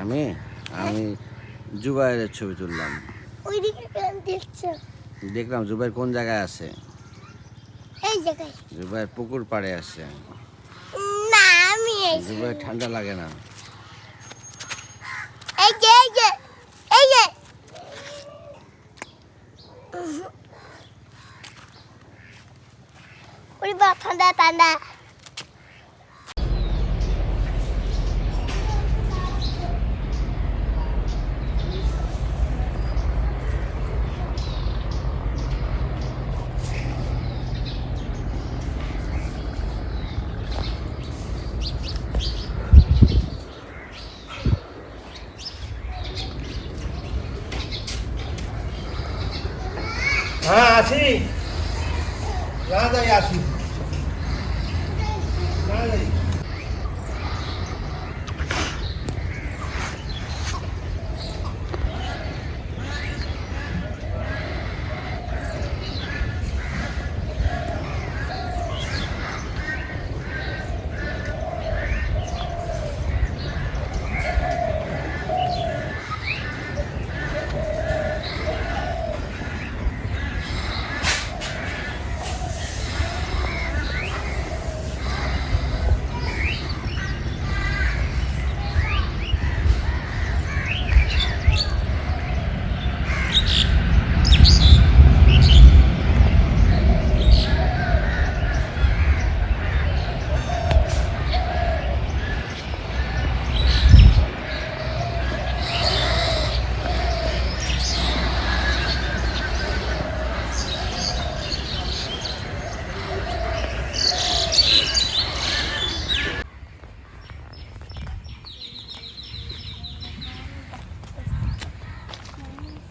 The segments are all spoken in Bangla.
আমি আমি জুবাইরের ছবি তুললাম। দেখলাম জুবাইর কোন জায়গায় আছে। এই জায়গায় জুবাইর পুকুর পাড়ে আছে। না আমি জুবাইর ঠান্ডা লাগে না। এই যে এই যে ওরে বাবা ঠান্ডা ঠান্ডা। হ্যাঁ আছি না যাই আছি না যাই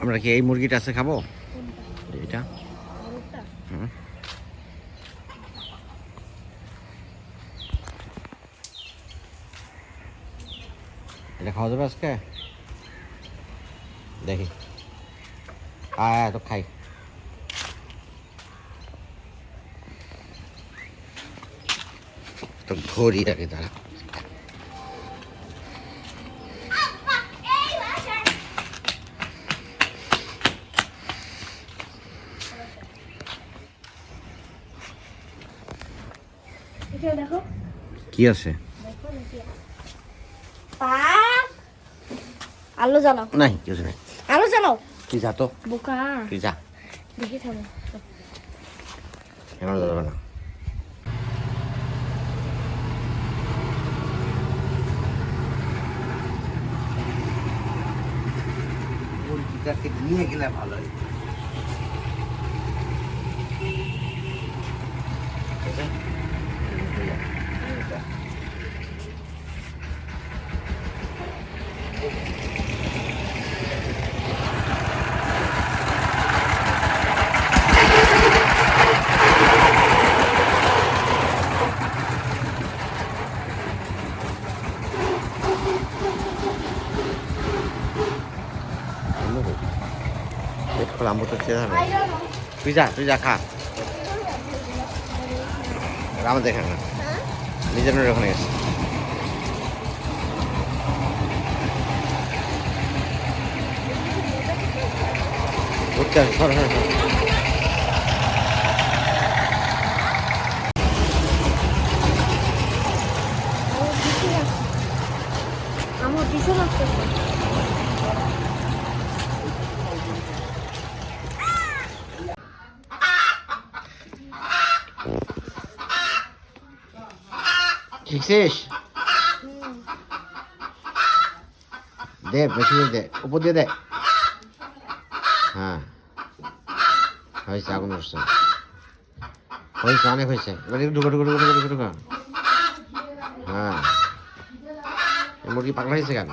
আমরা কি এই মুরগিটা আছে খাবো? এটা এটা খাওয়া যাবে আজকে? দেখি আয় তো খাই। তো ধরি আগে দাঁড়া। দেখো কি আছে? আলো জ্বালাও। নাই কিছু নাই। আলো জ্বালাও। তুই যা তো। বোকা তুই যা। দেখে থামো। কেন যাবে না? মুরগিটাকে নিয়ে গেলে ভালো হয়। পেট খোলা আমবো তো খেয়ে হবে। তুই যা খা। আমার দেখে না নিজের ওখানে গেছে। ঘুরতে আসে সর। আমার ভীষণ আসতেছে। ঠিকছিস? দে বেশি দে, উপর দিয়ে দে। হ্যাঁ হয়েছে, আগুন উঠছে, হয়েছে, অনেক হয়েছে। এবার ঢুকো ঢুকো ঢুকো ঢুকো ঢুকো ঢুকো। হ্যাঁ মুরগি পাগলা হয়েছে কেন?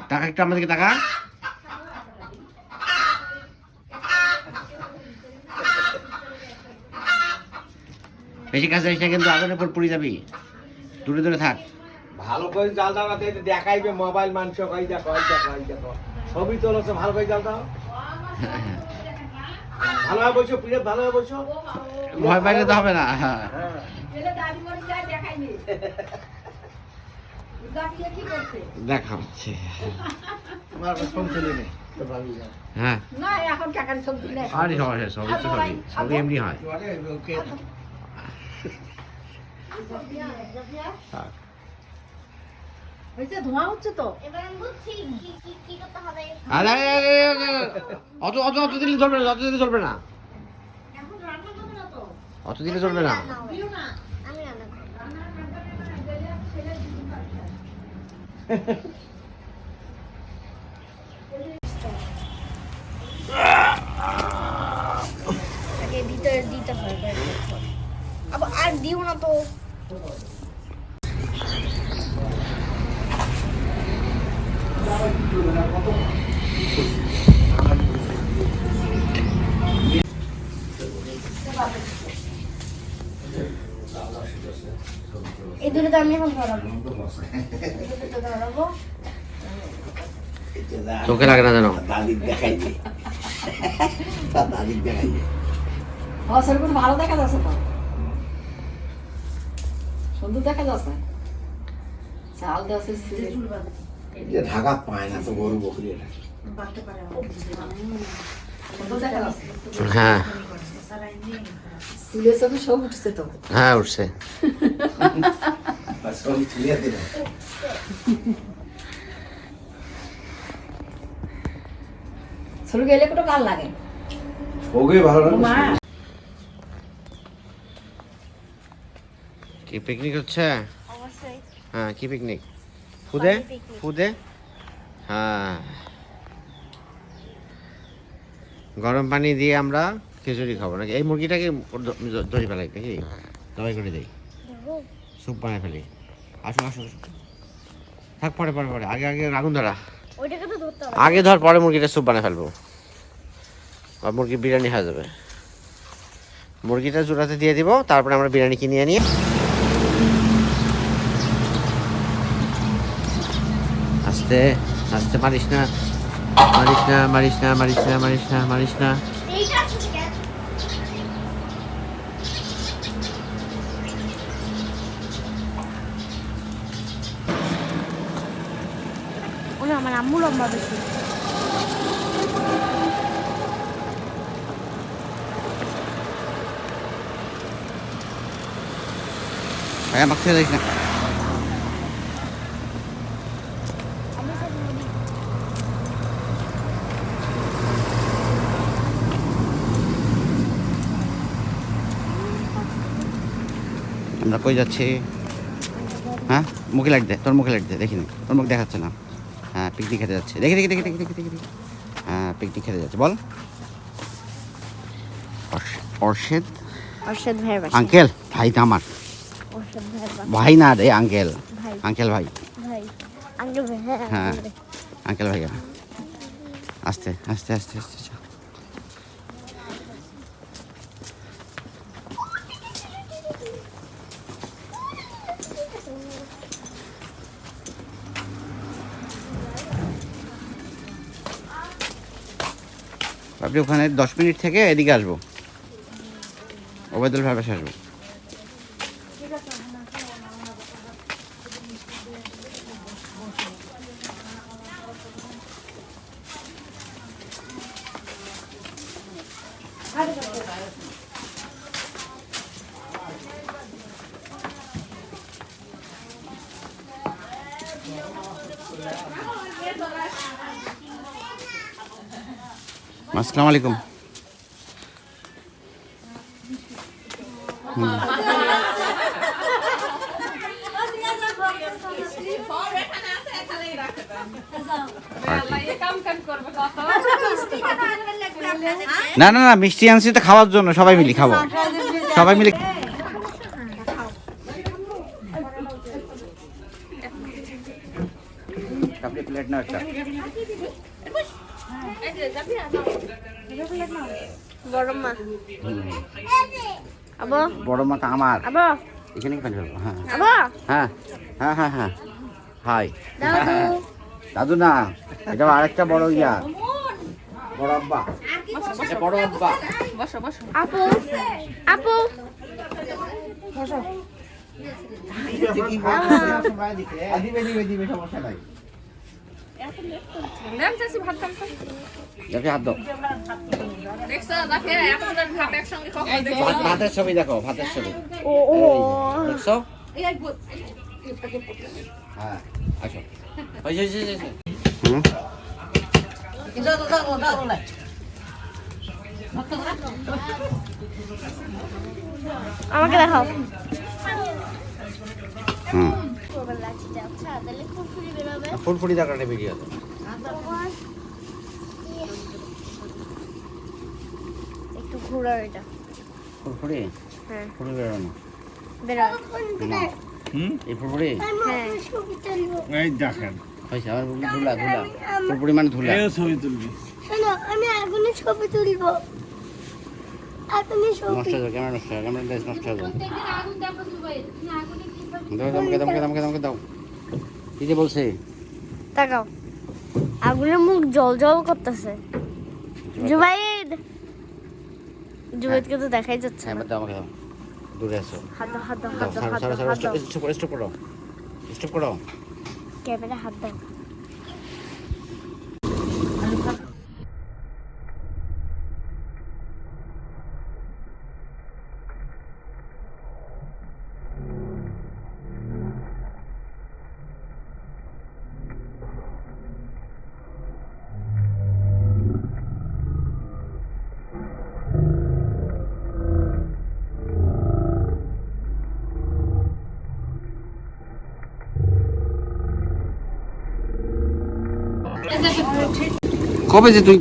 টাকা একটু আমাদেরকে টাকা। বেশি কাছে যাইস না কিন্তু আগুনের উপর পুড়ে যাবি। দূরে দূরে থাক। ভালো করে জাল দাও না, দেখাইবে মোবাইল মানুষ কই দেখো ছবি তোলো, ভালো করে জাল দাও। ভালোভাবে বসো, প্রিয় ভালোভাবে বসো। ভয় পাইলে তো হবে না। হ্যাঁ হ্যাঁ। দেখা হচ্ছে। তোমার ফোন ছেলে নেই তো ভাবি যা। হ্যাঁ না এখন কাকার ছবি তুলে আরে সবাই সবই তো সবই এমনি হয়। তোমারে ওকে থাক। হয়েছে ধোঁয়া হচ্ছে তো এবার আমি বুঝছি কি করতে হবে। আরে আরে, আরে, আরে, অত অত অত দিলে চলবে না, অত দিলে চলবে না, এখন রান্না করবে না তো অত দিলে চলবে না। দিও না আমি রান্না করব। আগে ভিতরে দিতে হয় আবার আর দিও না তো। এই দুটো তো আমি এখন ধরাবো। এই দুটো ধরাবো। চোখে লাগে না জানো। দাদির দেখাইবে। দাদির দেখাইবে। সেরকম ভালো দেখা যাচ্ছে তো সুন্দর দেখা যাচ্ছে চাল দেওয়া এই যে ঢাকা পায় না তো গরু বকরি এটা। সুন্দর দেখা যাচ্ছে হ্যাঁ চুলের চোখে সব উঠছে তো হ্যাঁ উঠছে। আর সব তুলে দিল। শুরু গেলে কত কাল লাগে ওকে ভালো ও মা লাগে। কি পিকনিক হচ্ছে? অবশ্যই হ্যাঁ কি পিকনিক? ফুদে পানি picnic। ফুদে হ্যাঁ গরম পানি দিয়ে আমরা খিচুড়ি খাবো নাকি? এই মুরগিটাকে ধরি ফেলাই নাকি জবাই করে দিই, দেখো স্যুপ বানাই ফেলি। আসো আসো আসো। থাক পরে পরে পরে আগে আগে আগুন ধরা। ওইটাকে তো ধরতে হবে। আগে ধর পরে মুরগিটা স্যুপ বানাই ফেলবো, আর মুরগি বিরিয়ানি হয়ে যাবে। মুরগিটা চুলাতে দিয়ে দিব, তারপরে আমরা বিরিয়ানি কিনে নিয়ে আস্তে আস্তে মারিস না মারিস না মারিস না মারিস না মারিস না মারিস না। এইটা আছে কেন? ওনা আমার আম্মু লম্বা বেশি। ভাই আমাকে ছেড়ে দিস না। আমি তো বলি আমরা কই যাচ্ছি? হ্যাঁ মুখে লাইট দে, তোর মুখে লাইট দে, দেখিনি তোর মুখ দেখাচ্ছে না। হ্যাঁ পিকনিক খেতে যাচ্ছে, দেখি দেখি দেখি দেখি দেখি দেখি দেখি। হ্যাঁ পিকনিক খেতে যাচ্ছে। বল অর্ষেদ অর্ষদ ভাইয়ের বাসা। আঙ্কেল ভাই তো আমার অর্ষদ ভাইয়ের বাসা। ভাই না রে আঙ্কেল ভাই আঙ্কেল ভাই ভাই আঙ্কেল ভাই হ্যাঁ হ্যাঁ uncle ভাই। আঙ্কেল ভাই আস্তে আস্তে আস্তে আস্তে চল। আপনি ওখানে 10 মিনিট থেকে এদিকে আসবো, ওবায়দুল ভাইয়ের বাসায় আসবো। আসসালামু আলাইকুম। না না না মিষ্টি আনছি তো খাওয়ার জন্য, সবাই মিলে খাবো, সবাই মিলে। প্লেট না একটা বড় মা আবো বড় মাথা আমার আবো এখানে কি পানি ফেলবো? হ্যাঁ আবো হ্যাঁ হ্যাঁ হ্যাঁ হ্যাঁ হাই দাদু দাদু না, এটা আরেকটা বড় ইয়া, বড় আব্বা। এটা বড় আব্বা বসো বসো আপু আপু দিবে সমস্যা নাই ম্যাম চাচি ভাত খান তো দেখে হাত দাও দেখছো দেখে আপনাদের ভাত একসঙ্গে খাওয়া ভাতের ছবি দেখো ভাতের ছবি ও ও দেখছো এই হ্যাঁ আসো হয়েছে আমাকে দেখাও হুম আচ্ছা তাহলে ফুলফুলি বেরোবে ফুলফুলি দেখাটা ভিডিও একটু ঘোরাও এটা ফুলফুলি হ্যাঁ ফুল বেরোনো বেরোয় এই ফুলফুলি হ্যাঁ এই দেখেন হয়েছে আমার ধুলা ফুলফুলি মানে ধুলা ছবি তুলবি শোনো আমি আগুনে ছবি তুলবো আগুনে ছবি নষ্ট হয়ে যাবে ক্যামেরা নষ্ট হয়ে ক্যামেরা দেশ নষ্ট হয়ে যাবে দামকে দাও কি যে বলছে তাকাও আগুনের মুখ জল জল করতেছে জুবাইদ জুবাইদকে তো দেখাই যাচ্ছে হ্যাঁ না দাও আমাকে দাও দূরে আসো হাত দাও হাত দাও দাও হাত দাও সারা হাত সারা দাও হাত দাও স্টপ করো ক্যামেরা হাত দাও কবে যে তুই